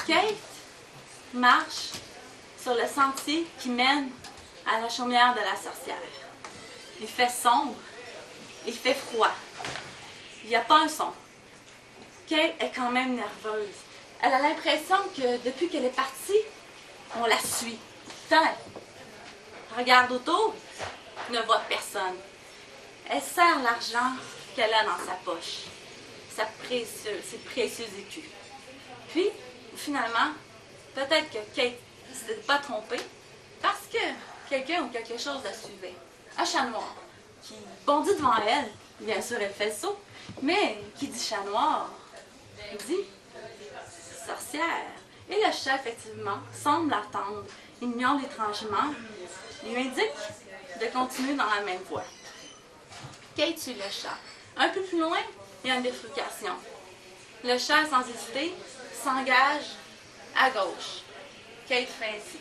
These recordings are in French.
Kate marche sur le sentier qui mène à la chaumière de la sorcière. Il fait sombre, il fait froid. Il n'y a pas un son. Kate est quand même nerveuse. Elle a l'impression que depuis qu'elle est partie, on la suit. Tant elle regarde autour, ne voit personne. Elle serre l'argent qu'elle a dans sa poche, ses précieux écus. Puis, finalement, peut-être que Kate ne s'était pas trompée parce que quelqu'un ou quelque chose la suivait. Un chat noir qui bondit devant elle. Bien sûr, elle fait le saut, mais qui dit chat noir dit sorcière. Et le chat, effectivement, semble l'attendre. Il miaule étrangement. Il lui indique de continuer dans la même voie. Kate suit le chat. Un peu plus loin, il y a une bifurcation. Le chat, sans hésiter, s'engage à gauche. Kate fait ainsi.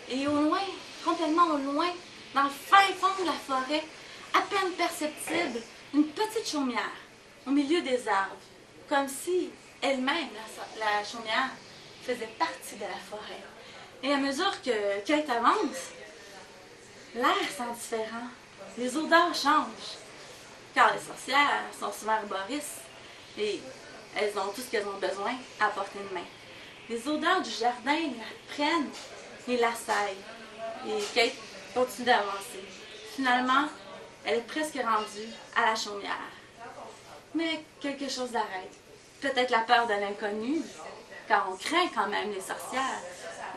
Et au loin, complètement au loin, dans le fin fond de la forêt, à peine perceptible, une petite chaumière au milieu des arbres, comme si elle-même, la chaumière, faisait partie de la forêt. Et à mesure que Kate avance, l'air sent différent, les odeurs changent, car les sorcières sont souvent herboristes et elles ont tout ce qu'elles ont besoin à portée de main. Les odeurs du jardin la prennent et l'assaillent. Et Kate continue d'avancer. Finalement, elle est presque rendue à la chaumière. Mais quelque chose l'arrête. Peut-être la peur de l'inconnu, car on craint quand même les sorcières.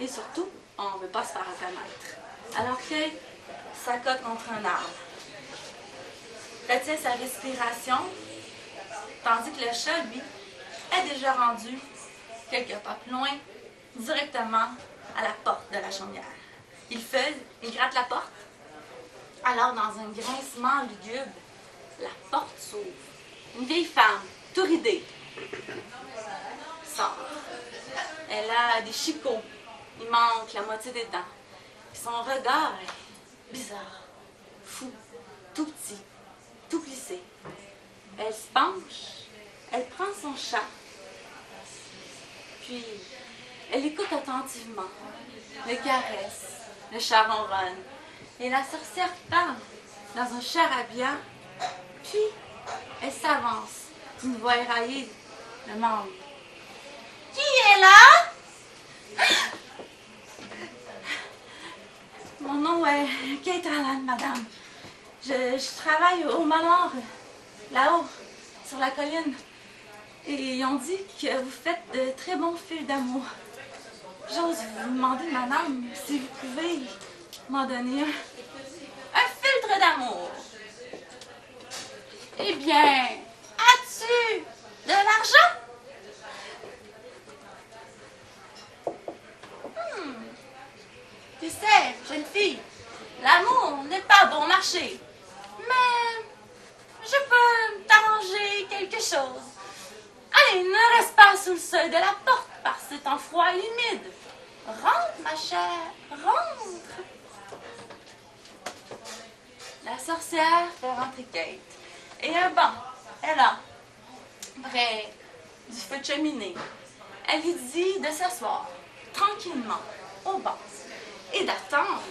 Et surtout, on ne veut pas se faire reconnaître. Alors Kate s'accote contre un arbre. Retient sa respiration, tandis que le chat, lui, est déjà rendu quelques pas plus loin, directement à la porte de la chaumière. Il gratte la porte. Alors, dans un grincement lugubre, la porte s'ouvre. Une vieille femme, tout ridée, sort. Elle a des chicots. Il manque la moitié des dents. Son regard est bizarre, fou, tout petit, tout plissé. Elle se penche, elle prend son chat, puis elle écoute attentivement, le caresse, le chat ronronne. Et la sorcière parle dans un charabia, puis elle s'avance, une voix éraillée demande « Qui est là? » Mon nom est Kate Allan, madame. Je travaille au manoir, là-haut, sur la colline. Et ils ont dit que vous faites de très bons fils d'amour. J'ose vous demander, madame, si vous pouvez m'en donner un filtre d'amour. Eh bien, as-tu de l'argent? Tu sais, jeune fille, l'amour n'est pas bon marché. Mais je peux t'arranger quelque chose. Allez, ne reste pas sous le seuil de la porte par ce temps froid et humide. Rentre, ma chère, rentre. La sorcière fait rentrer Kate. Et un banc est là, près du feu de cheminée. Elle lui dit de s'asseoir tranquillement au banc et d'attendre,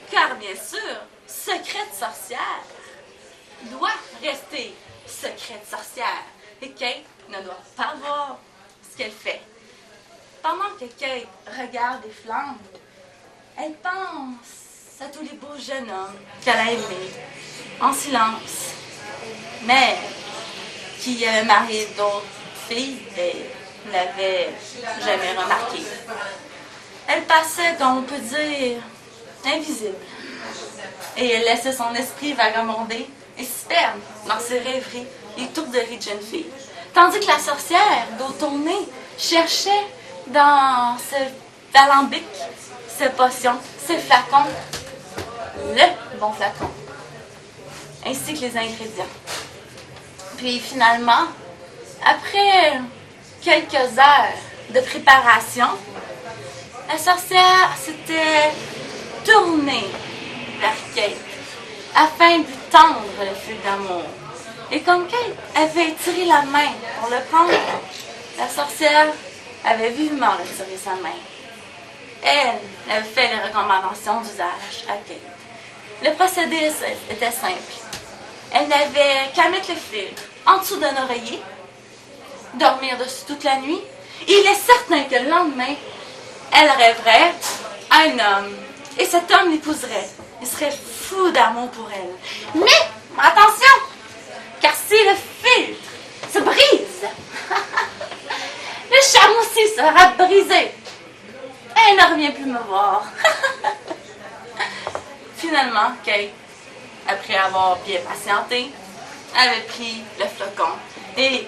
car bien sûr, secrète sorcière doit rester secrète sorcière. Et Kate ne doit pas voir ce qu'elle fait. Pendant que Kate regarde les flammes, elle pense à tous les beaux jeunes hommes qu'elle a aimés, en silence, mais qui avaient marié d'autres filles et ne l'avaient jamais remarqué. Elle passait, comme on peut dire, invisible. Et elle laissait son esprit vagabonder et se perdre dans ses rêveries et tourderies de jeune fille. Tandis que la sorcière, dos tourné, cherchait dans ce alambic, ces potions, ces flacons, le bon flacon, ainsi que les ingrédients. Puis finalement, après quelques heures de préparation, la sorcière s'était tournée vers Kate afin de lui tendre le fil d'amour. Et comme Kate avait tiré la main pour le prendre, la sorcière avait vivement retiré sa main. Elle avait fait les recommandations d'usage à Kate. Le procédé était simple. Elle n'avait qu'à mettre le filtre en dessous d'un oreiller, dormir dessus toute la nuit, et il est certain que le lendemain, elle rêverait à un homme. Et cet homme l'épouserait. Il serait fou d'amour pour elle. Mais, attention, car si le filtre se brise, le charme aussi sera brisé. Elle ne revient plus me voir. Finalement, Kate, après avoir bien patienté, avait pris le flocon. Et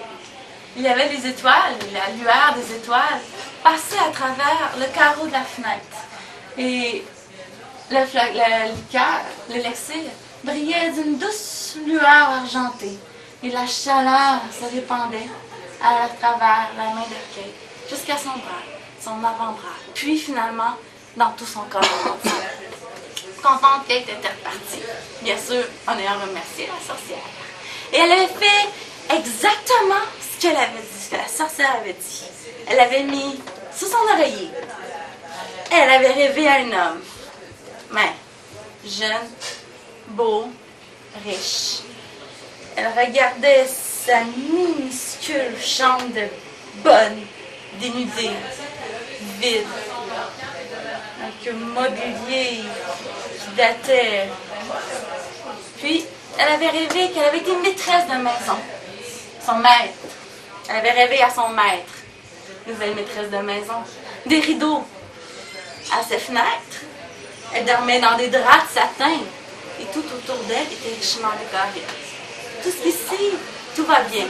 il y avait des étoiles, la lueur des étoiles passait à travers le carreau de la fenêtre. Et le liqueur, l'élixir, brillait d'une douce lueur argentée. Et la chaleur se répandait à travers la main de Kate jusqu'à son bras, son avant-bras. Puis finalement, dans tout son corps entier. Contente, Kate était repartie. Bien sûr, en ayant remercié la sorcière. Et elle avait fait exactement ce qu'elle avait dit, ce que la sorcière avait dit. Elle avait mis sous son oreiller. Elle avait rêvé à un homme. Mais, jeune, beau, riche. Elle regardait sa minuscule chambre de bonne, dénudée, vide, avec un mobilier qui datait. Puis, elle avait rêvé qu'elle avait été maîtresse de maison. Son maître. Elle avait rêvé à son maître. Nouvelle maîtresse de maison. Des rideaux à ses fenêtres. Elle dormait dans des draps de satin. Et tout autour d'elle était richement décoré. Tout ce qu'ici, tout va bien.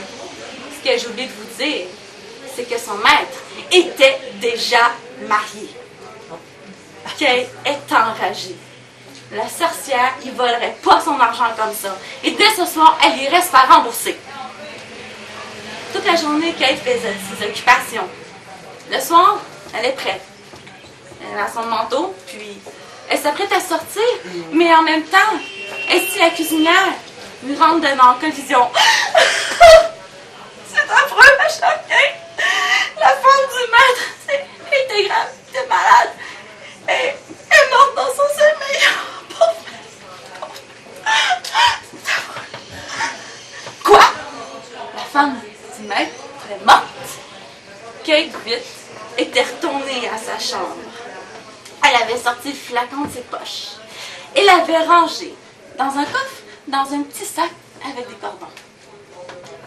Ce que j'ai oublié de vous dire, c'est que son maître était déjà marié. Kate est enragée. La sorcière, il volerait pas son argent comme ça. Et dès ce soir, elle irait se faire rembourser. Toute la journée, Kate faisait ses occupations. Le soir, elle est prête. Elle a son manteau, puis elle s'apprête à sortir, mais en même temps, est-ce la cuisinière lui rentre dedans en collision? C'est affreux, ma chère Kate. La femme du maître, était grave, était malade. Elle est morte dans son sommeil. Quoi? La femme du maître est morte. Kate, vite, était retournée à sa chambre. Elle avait sorti le flacon de ses poches et l'avait rangé dans un coffre, dans un petit sac avec des cordons.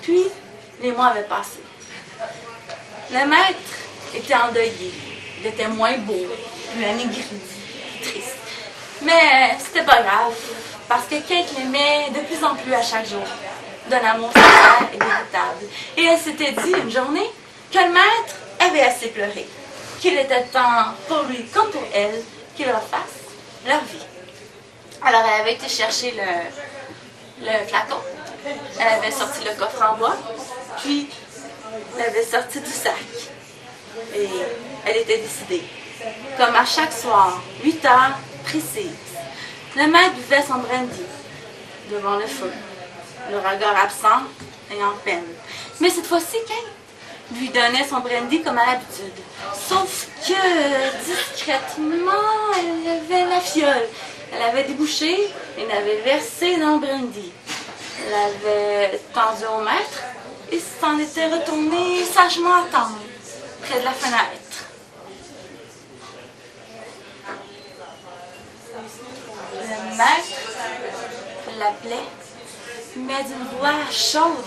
Puis, les mois avaient passé. Le maître était endeuillé. Il était moins beau, plus amaigri, triste. Mais c'était pas grave, parce que Kate l'aimait de plus en plus à chaque jour, d'un amour sincère et véritable. Et elle s'était dit une journée que le maître avait assez pleuré, qu'il était temps pour lui comme pour elle qu'ils refassent leur vie. Alors elle avait été chercher le flacon, elle avait sorti le coffre en bois, puis elle avait sorti du sac. Et elle était décidée. Comme à chaque soir, 8 heures précises, le maître buvait son brandy devant le feu, le regard absent et en peine. Mais cette fois-ci, Kate lui donnait son brandy comme à l'habitude. Sauf que, discrètement, elle levait la fiole. Elle avait débouché et l'avait versé dans le brandy. Elle avait tendu au maître et s'en était retournée sagement attendre, près de la fenêtre. Le maître l'appelait, mais d'une voix chaude,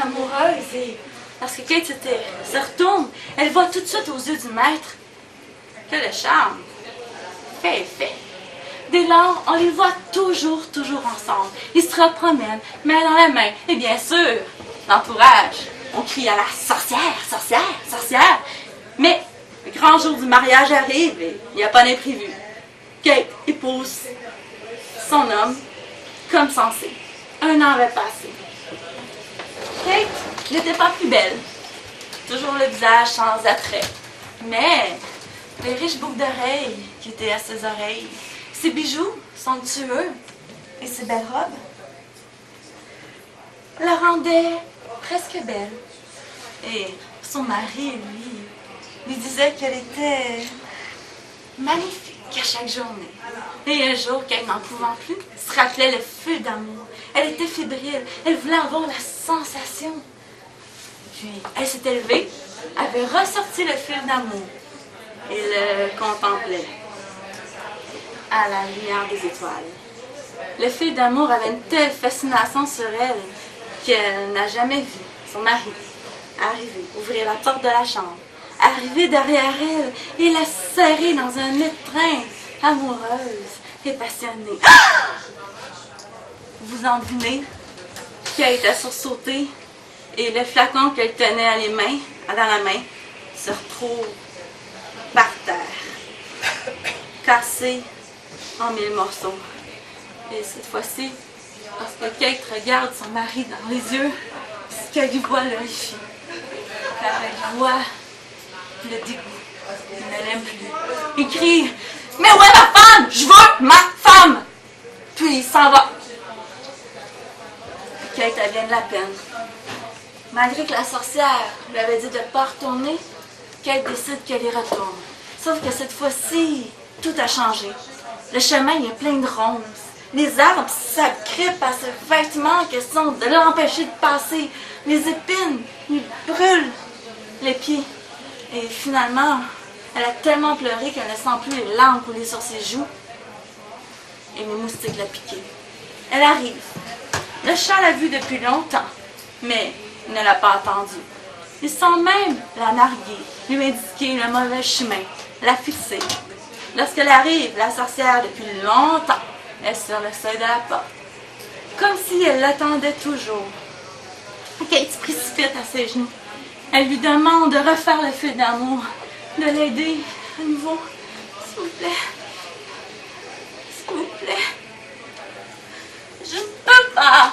amoureuse, et lorsque Kate se retourne, elle voit tout de suite aux yeux du maître que le charme fait effet. Dès lors, on les voit toujours ensemble. Ils se promènent, main dans la main. Et bien sûr, l'entourage, on crie à la sorcière, sorcière, sorcière. Mais le grand jour du mariage arrive et il n'y a pas d'imprévu. Kate épouse son homme comme censé. 1 an avait passé. Kate n'était pas plus belle. Toujours le visage sans attrait. Mais les riches boucles d'oreilles qui étaient à ses oreilles, ses bijoux somptueux et ses belles robes la rendaient presque belle. Et son mari, lui, lui disait qu'elle était magnifique à chaque journée. Et un jour, qu'elle n'en pouvant plus, se rappelait le feu d'amour. Elle était fébrile, elle voulait avoir la sensation. Puis, elle s'était levée, avait ressorti le fil d'amour et le contemplait à la lumière des étoiles. Le fil d'amour avait une telle fascination sur elle qu'elle n'a jamais vu son mari arriver, ouvrir la porte de la chambre, arriver derrière elle et la serrer dans un étreinte amoureuse et passionnée. Ah! Vous en devinez qu'elle était sursautée et le flacon qu'elle tenait dans la main se retrouve par terre, cassé en 1000 morceaux. Et cette fois-ci, lorsque Kate regarde son mari dans les yeux, ce qu'elle lui voit l'horrifie. Car elle voit le dégoût. Il ne l'aime plus. Il crie « Mais où est ma femme? Je veux ma femme! » Puis il s'en va. Kate, elle vient de la peine. Malgré que la sorcière lui avait dit de ne pas retourner, Kate décide qu'elle y retourne. Sauf que cette fois-ci, tout a changé. Le chemin est plein de ronces. Les arbres s'agrippent à ce vêtement question de l'empêcher de passer. Les épines lui brûlent les pieds. Et finalement, elle a tellement pleuré qu'elle ne sent plus les larmes couler sur ses joues. Et les moustiques la piquaient. Elle arrive. Le chat l'a vue depuis longtemps, mais il ne l'a pas attendue. Il sent même la narguer, lui indiquer le mauvais chemin, la fixer. Lorsqu'elle arrive, la sorcière, depuis longtemps, est sur le seuil de la porte, comme si elle l'attendait toujours. Kate se précipite à ses genoux. Elle lui demande de refaire le feu d'amour, de l'aider à nouveau. S'il vous plaît. S'il vous plaît. Je ne peux pas,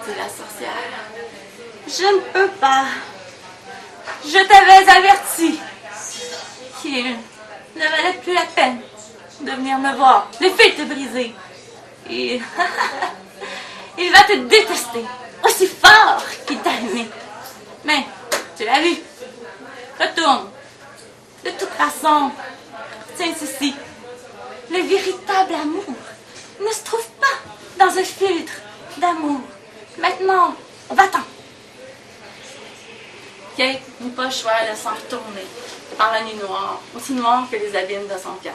dit la sorcière. Je ne peux pas. Je t'avais averti qu'il ne valait plus la peine de venir me voir. Le fil t'est brisé. Et il va te détester aussi fort qu'il t'a aimé. Mais tu l'as vu. Retourne. De toute façon, tiens ceci. Le véritable amour ne se trouve pas dans un filtre d'amour. Maintenant, va-t'en. Kate n'eut pas le choix de s'en retourner par la nuit noire, aussi noire que les abîmes de son cœur.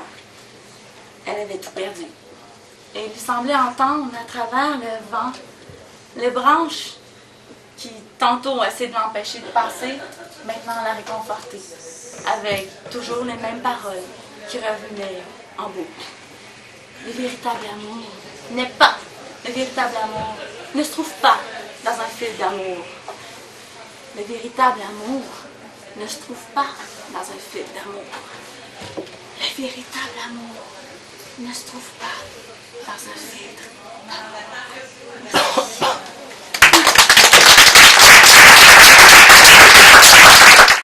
Elle avait tout perdu. Et il lui semblait entendre à travers le vent les branches qui tantôt essayaient de l'empêcher de passer, maintenant la réconforter, avec toujours les mêmes paroles qui revenaient en boucle. Le véritable amour n'est pas. Le véritable amour ne se trouve pas dans un fil d'amour. Le véritable amour ne se trouve pas dans un fil d'amour. Le véritable amour ne se trouve pas dans un filtre